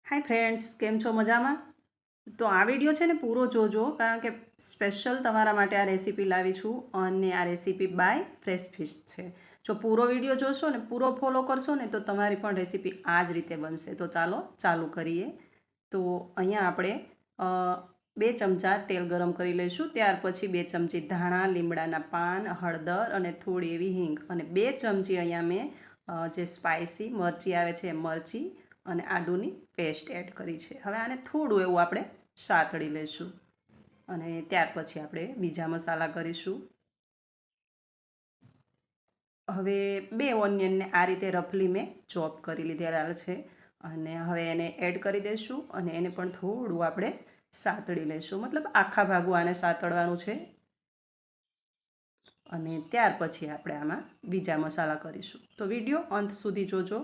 Hi friends, કેમ છો? મજામાં? તો આ વિડીયો છે ને પૂરો જોજો, કારણ કે સ્પેશિયલ તમારા માટે આ રેસીપી લાવી છું અને આ રેસીપી બાય ફ્રેશ ફિશ છે. જો પૂરો વિડીયો જોશો ને, પૂરો ફોલો કરશો ને, તો તમારી પણ રેસીપી આ જ રીતે બનશે. તો ચાલો ચાલુ કરીએ. તો અહીંયા આપણે 2 ચમચા તેલ ગરમ કરી લઈશું. ત્યાર પછી 2 ચમચી ધાણા, લીમડાના પાન, હળદર અને થોડી એવી હિંગ અને 2 ચમચી અહીંયા મેં જે સ્પાઇસી મરચી આવે છે એ મરચી અને આદુની પેસ્ટ એડ કરી છે. હવે આને થોડું એવું આપણે સાતળી લઈશું અને ત્યાર પછી આપણે બીજા મસાલા કરીશું. હવે 2 ઓનિયનને આ રીતે રફલી મેં ચોપ કરી લીધેલા છે અને હવે એને એડ કરી દઈશું અને એને પણ થોડું આપણે સાતળી લઈશું, મતલબ આખા ભાગું આને સાતળવાનું છે. અને ત્યાર પછી આપણે આમાં બીજા મસાલા કરીશું. તો વિડીયો અંત સુધી જોજો.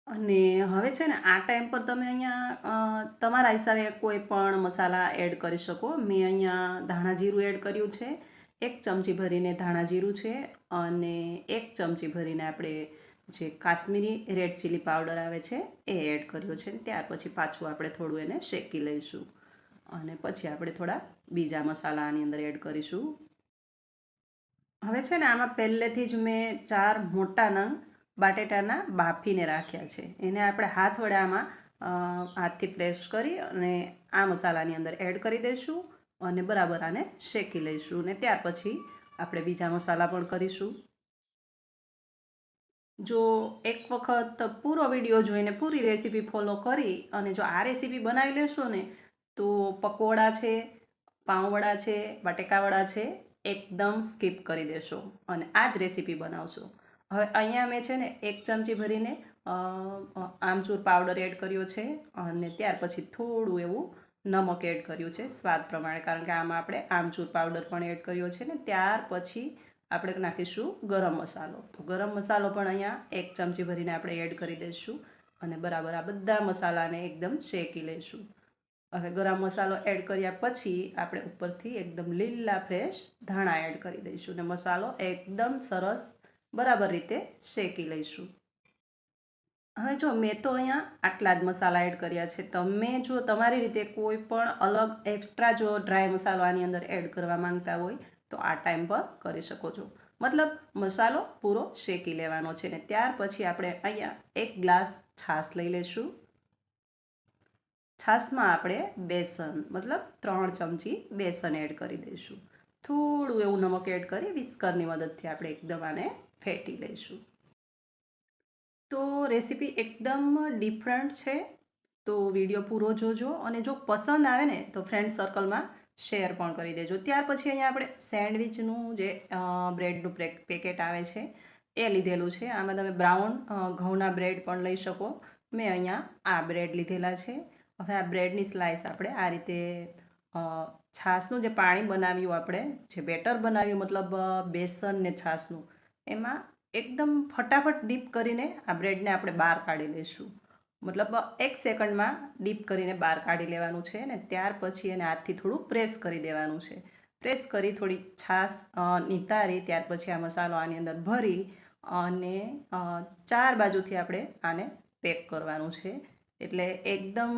અને હવે છે ને આ ટાઈમ પર તમે અહીંયા તમારા હિસાબે કોઈ પણ મસાલા એડ કરી શકો. મેં અહીંયા ધાણા જીરું એડ કર્યું છે, 1 ચમચી ભરીને ધાણા જીરું છે અને 1 ચમચી ભરીને આપણે જે કાશ્મીરી રેડ ચીલી પાવડર આવે છે એ એડ કર્યો છે. ત્યાર પછી પાછું આપણે થોડું એને શેકી લઈશું અને પછી આપણે થોડા બીજા મસાલા આની અંદર એડ કરીશું. હવે છે ને આમાં પહેલેથી જ મેં 4 મોટા નંગ બાટેટાના બાફીને રાખ્યા છે. એને આપણે હાથ વડે આમાં હાથથી પ્રેસ કરી અને આ મસાલાની અંદર એડ કરી દઈશું અને બરાબર આને શેકી લઈશું. અને ત્યાર પછી આપણે બીજા મસાલા પણ કરીશું. જો એક વખત પૂરો વિડીયો જોઈને પૂરી રેસીપી ફોલો કરી અને જો આ રેસીપી બનાવી લેશો ને, તો પકોડા છે, પાઉંવડા છે, બટેકાવડા છે, એકદમ સ્કીપ કરી દેશો અને આ જ રેસીપી બનાવશો. હવે અહીંયા મેં છે ને 1 ચમચી ભરીને આમચૂર પાવડર એડ કર્યો છે અને ત્યાર પછી થોડું એવું નમક એડ કર્યું છે સ્વાદ પ્રમાણે, કારણ કે આમાં આપણે આમચૂર પાવડર પણ એડ કર્યો છે ને. ત્યાર પછી આપણે નાખીશું ગરમ મસાલો. તો ગરમ મસાલો પણ અહીંયા 1 ચમચી ભરીને આપણે એડ કરી દઈશું અને બરાબર આ બધા મસાલાને એકદમ શેકી લઈશું. હવે ગરમ મસાલો એડ કર્યા પછી આપણે ઉપરથી એકદમ લીલા ફ્રેશ ધાણા એડ કરી દઈશું અને મસાલો એકદમ સરસ બરાબર રીતે શેકી લઈશું. હવે જો મેં તો અહીંયા આટલા જ મસાલા એડ કર્યા છે. તમે જો તમારી રીતે કોઈ પણ અલગ એક્સ્ટ્રા જો ડ્રાય મસાલો આની અંદર એડ કરવા માંગતા હોય તો આ ટાઈમ પર કરી શકો છો. મતલબ મસાલો પૂરો શેકી લેવાનો છે ને ત્યાર પછી આપણે અહીંયા 1 ગ્લાસ છાશ લઈ લઈશું. છાશમાં આપણે બેસન મતલબ 3 ચમચી બેસન એડ કરી દઈશું. થોડું એવું નમક એડ કરી વિસ્કરની મદદથી આપણે એકદમ આને ફેટી લઈશું. તો રેસીપી એકદમ ડિફરન્ટ છે, તો વિડીયો પૂરો જોજો અને જો પસંદ આવે ને તો ફ્રેન્ડ સર્કલમાં શેર પણ કરી દેજો. ત્યાર પછી અહીંયા આપણે સેન્ડવિચનું જે બ્રેડનું પેકેટ આવે છે એ લીધેલું છે. આમાં તમે બ્રાઉન ઘઉંના બ્રેડ પણ લઈ શકો. મેં અહીંયા આ બ્રેડ લીધેલા છે. હવે આ બ્રેડની સ્લાઇસ આપણે આ રીતે છાશનું જે પાણી બનાવ્યું, આપણે જે બેટર બનાવ્યું મતલબ બેસન ને છાશનું, એમાં એકદમ ફટાફટ ડીપ કરીને આ બ્રેડને આપણે બહાર કાઢી લઈશું. મતલબ 1 સેકન્ડમાં ડીપ કરીને બહાર કાઢી લેવાનું છે ને ત્યાર પછી એને હાથથી થોડું પ્રેસ કરી દેવાનું છે. પ્રેસ કરી થોડી છાશ નિતારી ત્યાર પછી આ મસાલો આની અંદર ભરી અને 4 બાજુથી આપણે આને પેક કરવાનું છે. એટલે એકદમ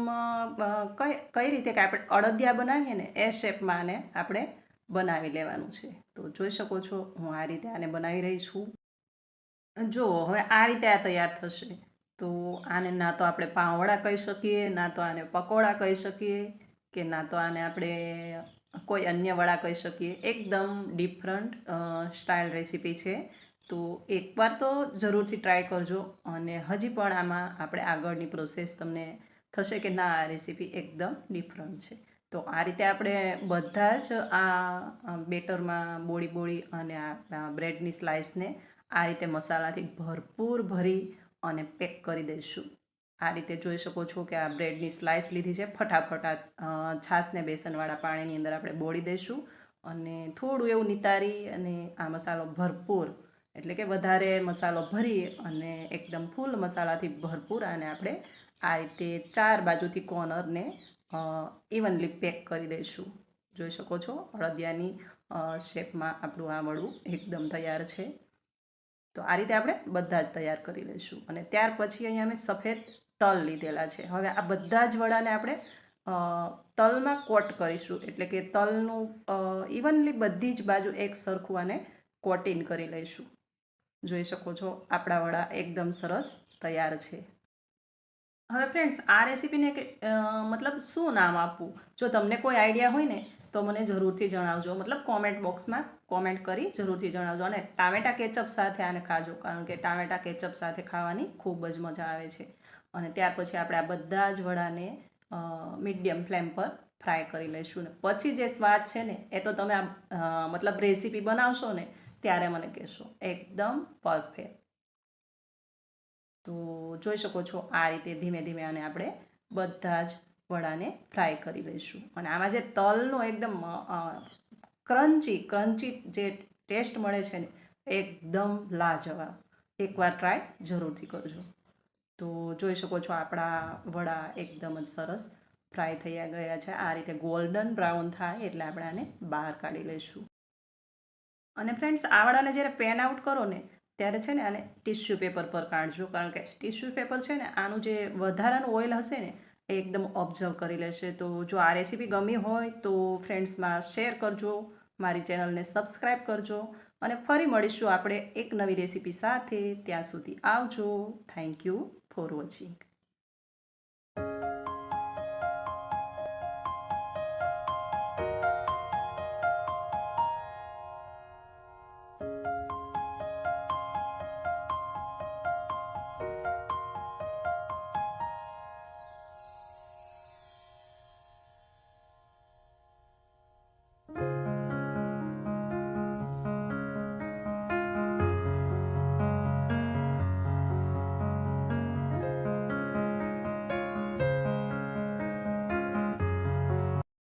કઈ રીતે કે આપણે અડદિયા બનાવીએ ને એ શેપમાં આને આપણે બનાવી લેવાનું છે. તો જોઈ શકો છો હું આ રીતે આને બનાવી રહી છું. જો હવે આ રીતે આ તૈયાર થશે. તો આને ના તો આપણે પાઉંવડા કહી શકીએ, ના તો આને પકોડા કહી શકીએ, કે ના તો આને આપણે કોઈ અન્ય વડા કહી શકીએ. એકદમ ડિફરન્ટ સ્ટાઇલ રેસીપી છે. તો એકવાર તો જરૂરથી ટ્રાય કરજો અને હજી પણ આમાં આપણે આગળની પ્રોસેસ તમને થશે કે ના, આ રેસીપી એકદમ ડિફરન્ટ છે. તો આ રીતે આપણે બધા જ આ બેટરમાં બોળી અને આ બ્રેડની સ્લાઇસને આ રીતે મસાલાથી ભરપૂર ભરી અને પેક કરી દઈશું. આ રીતે જોઈ શકો છો કે આ બ્રેડની સ્લાઇસ લીધી છે. ફટાફટ આ છાશને બેસનવાળા પાણીની અંદર આપણે બોળી દઈશું અને થોડું એવું નિતારી અને આ મસાલો ભરપૂર, એટલે કે વધારે મસાલો ભરી અને એકદમ ફૂલ મસાલાથી ભરપૂર આને આપણે આ રીતે 4 બાજુથી કોર્નરને ઇવનલી પેક કરી દઈશું. જોઈ શકો છો અડદિયાની શેપમાં આપણું આ વડું એકદમ તૈયાર છે. તો આ રીતે આપણે બધા જ તૈયાર કરી લઈશું અને ત્યાર પછી અહીંયા મેં સફેદ તલ લીધેલા છે. હવે આ બધા જ વડાને આપણે તલમાં કોટ કરીશું, એટલે કે તલનું ઇવનલી બધી જ બાજુ એક સરખું આને કોટિંગ કરી લઈશું. જોઈ શકો છો આપણા વડા એકદમ સરસ તૈયાર છે. હવે ફ્રેન્ડ્સ, આ રેસીપીને મતલબ શું નામ આપવું, જો તમને કોઈ આઈડિયા હોય ને તો મને જરૂરથી જણાવજો. મતલબ કોમેન્ટ બોક્સમાં કોમેન્ટ કરી જરૂરથી જણાવજો. અને ટામેટા કેચઅપ સાથે આને ખાજો, કારણ કે ટામેટા કેચઅપ સાથે ખાવાની ખૂબ જ મજા આવે છે. અને ત્યાર પછી આપણે આ બધા જ વડાને મીડિયમ ફ્લેમ પર ફ્રાય કરી લઈશું. ને પછી જે સ્વાદ છે ને એ તો તમે મતલબ રેસીપી બનાવશો ને ત્યારે મને કહેશો. એકદમ પરફેક્ટ. તો જોઈ શકો છો આ રીતે ધીમે ધીમે આને આપણે બધા જ વડાને ફ્રાય કરી લઈશું. અને આમાં જે તલનો એકદમ ક્રન્ચી જે ટેસ્ટ મળે છે ને એકદમ લાજવાબ. એકવાર ટ્રાય જરૂરથી કરજો. તો જોઈ શકો છો આપણા વડા એકદમ જ સરસ ફ્રાય થઈ ગયા છે. આ રીતે ગોલ્ડન બ્રાઉન થાય એટલે આપણે આને બહાર કાઢી લઈશું. અને ફ્રેન્ડ્સ, આ વડાને જ્યારે પેન આઉટ કરો ને ત્યારે છે ને આને ટિશ્યુ પેપર પર કાઢજો, કારણ કે ટિશ્યુ પેપર છે ને આનું જે વધારાનું ઓઇલ હશે ને એ એકદમ ઓબ્ઝર્વ કરી લેશે. તો જો આ રેસીપી ગમી હોય તો ફ્રેન્ડ્સમાં શેર કરજો, મારી ચેનલને સબસ્ક્રાઈબ કરજો. અને ફરી મળીશું આપણે એક નવી રેસીપી સાથે. ત્યાં સુધી આવજો. Thank you for watching.